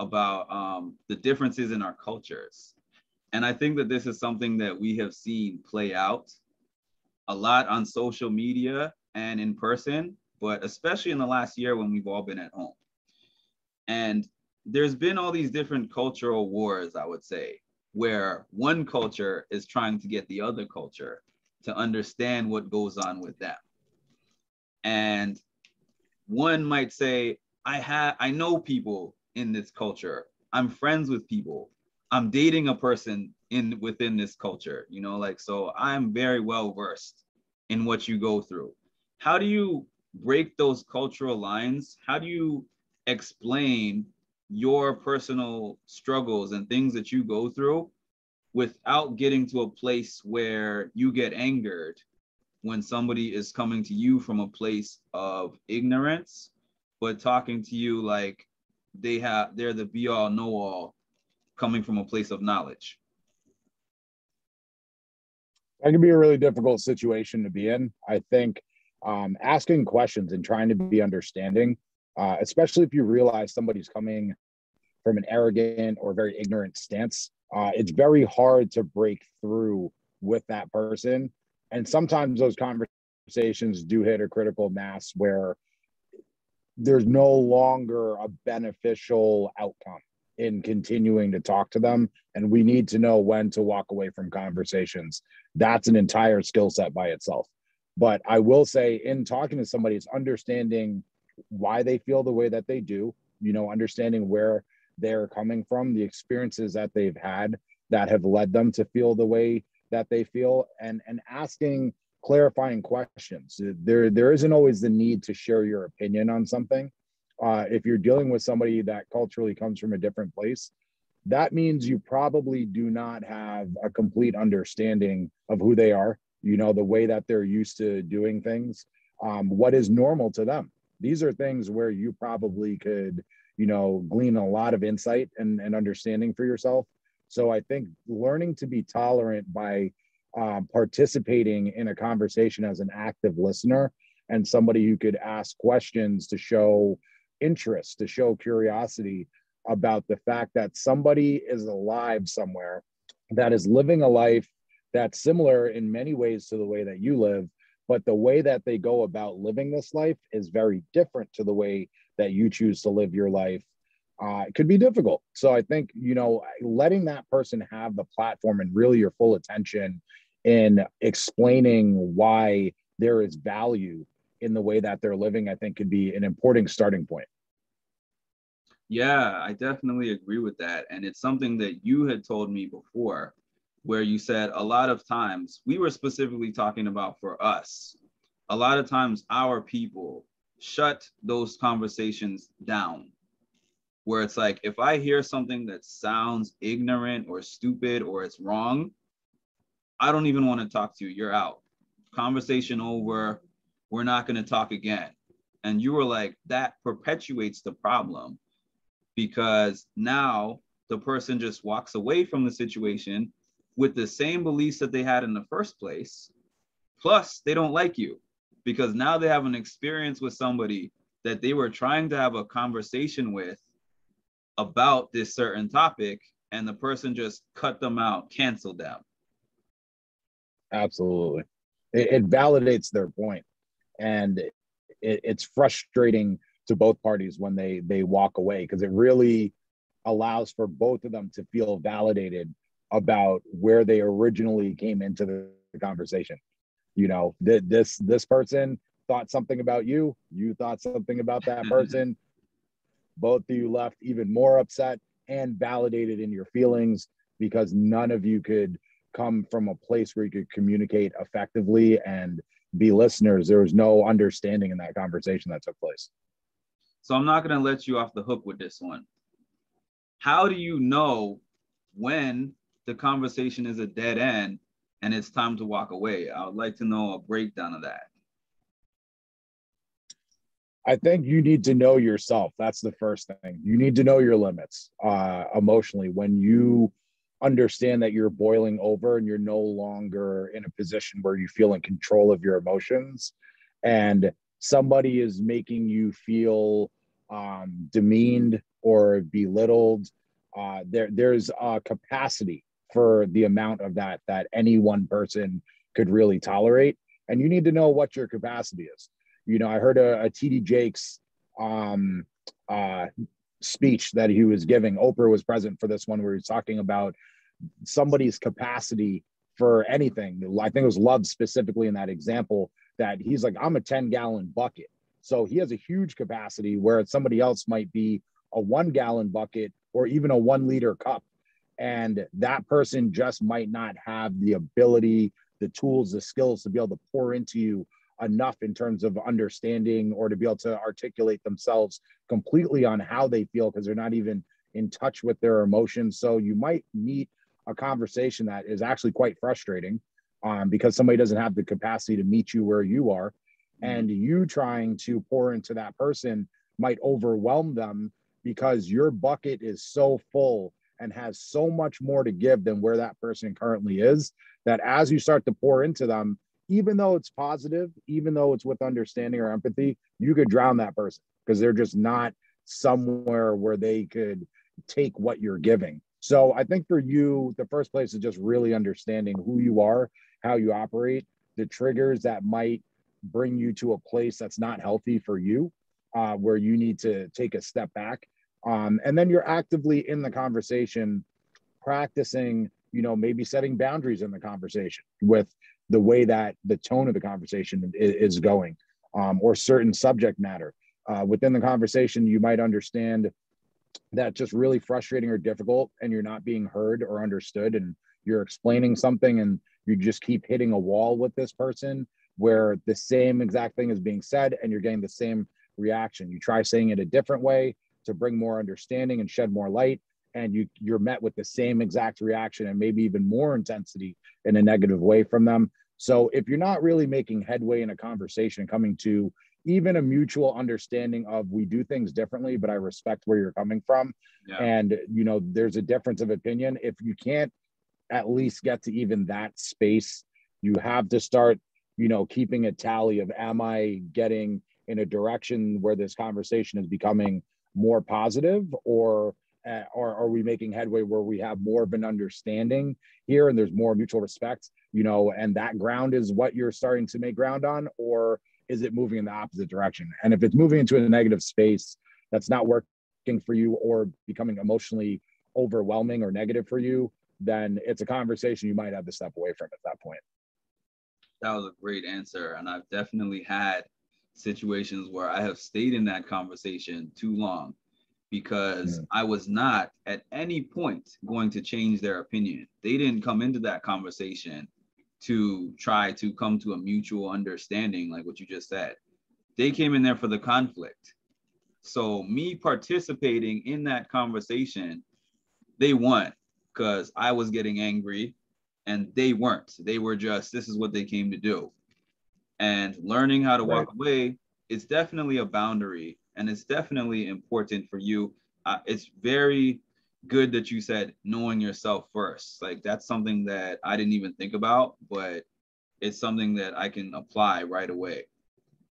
about the differences in our cultures. And I think that this is something that we have seen play out a lot on social media and in person, but especially in the last year when we've all been at home. And there's been all these different cultural wars, I would say, where one culture is trying to get the other culture to understand what goes on with them. And one might say, I know people in this culture. I'm friends with people. I'm dating a person within this culture, like, so I'm very well versed in what you go through. How do you break those cultural lines? How do you explain your personal struggles and things that you go through without getting to a place where you get angered when somebody is coming to you from a place of ignorance, but talking to you like they're the be all know all coming from a place of knowledge? That can be a really difficult situation to be in. I think asking questions and trying to be understanding, especially if you realize somebody's coming from an arrogant or very ignorant stance, it's very hard to break through with that person. And sometimes those conversations do hit a critical mass where there's no longer a beneficial outcome in continuing to talk to them. And we need to know when to walk away from conversations. That's an entire skill set by itself. But I will say, in talking to somebody, it's understanding why they feel the way that they do, understanding where they're coming from, the experiences that they've had that have led them to feel the way that they feel, and asking clarifying questions. There isn't always the need to share your opinion on something. If you're dealing with somebody that culturally comes from a different place, that means you probably do not have a complete understanding of who they are, the way that they're used to doing things, what is normal to them. These are things where you probably could, glean a lot of insight and understanding for yourself. So I think learning to be tolerant by participating in a conversation as an active listener and somebody who could ask questions to show interest, to show curiosity about the fact that somebody is alive somewhere that is living a life that's similar in many ways to the way that you live, but the way that they go about living this life is very different to the way that you choose to live your life. It could be difficult. So I think, letting that person have the platform and really your full attention in explaining why there is value in the way that they're living, I think could be an important starting point. Yeah, I definitely agree with that. And it's something that you had told me before, where you said a lot of times, we were specifically talking about for us, a lot of times our people shut those conversations down, where it's like, if I hear something that sounds ignorant or stupid or it's wrong, I don't even want to talk to you. You're out. Conversation over. We're not going to talk again. And you were like, that perpetuates the problem, because now the person just walks away from the situation with the same beliefs that they had in the first place. Plus, they don't like you because now they have an experience with somebody that they were trying to have a conversation with about this certain topic, and the person just cut them out, canceled them. Absolutely. It validates their point. And it's frustrating to both parties when they walk away, because it really allows for both of them to feel validated about where they originally came into the conversation. This person thought something about you, you thought something about that person. Both of you left even more upset and validated in your feelings because none of you could come from a place where you could communicate effectively and be listeners. There was no understanding in that conversation that took place. So I'm not going to let you off the hook with this one. How do you know when the conversation is a dead end and it's time to walk away? I would like to know a breakdown of that. I think you need to know yourself. That's the first thing. You need to know your limits emotionally. When you understand that you're boiling over and you're no longer in a position where you feel in control of your emotions, and somebody is making you feel demeaned or belittled. There's a capacity for the amount of that any one person could really tolerate, and you need to know what your capacity is. You know, I heard a TD Jakes speech that he was giving. Oprah was present for this one, where he's talking about somebody's capacity for anything. I think it was Love specifically in that example, that he's like, I'm a 10-gallon bucket. So he has a huge capacity, where somebody else might be a 1-gallon bucket or even a 1-liter cup. And that person just might not have the ability, the tools, the skills to be able to pour into you enough in terms of understanding, or to be able to articulate themselves completely on how they feel, because they're not even in touch with their emotions. So you might meet a conversation that is actually quite frustrating, because somebody doesn't have the capacity to meet you where you are. And you trying to pour into that person might overwhelm them, because your bucket is so full and has so much more to give than where that person currently is, that as you start to pour into them, even though it's positive, even though it's with understanding or empathy, you could drown that person, because they're just not somewhere where they could take what you're giving. So I think for you, the first place is just really understanding who you are, how you operate, the triggers that might bring you to a place that's not healthy for you, where you need to take a step back. And then you're actively in the conversation, practicing, you know, maybe setting boundaries in the conversation with the way that the tone of the conversation is going, or certain subject matter. Within the conversation, you might understand that's just really frustrating or difficult, and you're not being heard or understood, and you're explaining something and you just keep hitting a wall with this person, where the same exact thing is being said and you're getting the same reaction. You try saying it a different way to bring more understanding and shed more light, and you're met with the same exact reaction and maybe even more intensity in a negative way from them. So if you're not really making headway in a conversation, coming to even a mutual understanding of, we do things differently, but I respect where you're coming from. Yeah. And, you know, there's a difference of opinion. If you can't at least get to even that space, you have to start, you know, keeping a tally of, am I getting in a direction where this conversation is becoming more positive, or are we making headway where we have more of an understanding here and there's more mutual respect, you know, and that ground is what you're starting to make ground on, or is it moving in the opposite direction? And if it's moving into a negative space that's not working for you, or becoming emotionally overwhelming or negative for you, then it's a conversation you might have to step away from at that point. That was a great answer. And I've definitely had situations where I have stayed in that conversation too long, because I was not at any point going to change their opinion. They didn't come into that conversation to try to come to a mutual understanding, like what you just said. They came in there for the conflict. So me participating in that conversation, they won, because I was getting angry and they weren't. They were just, this is what they came to do. And learning how to walk away is definitely a boundary, and it's definitely important for you. It's very good that you said knowing yourself first. Like, that's something that I didn't even think about, but it's something that I can apply right away.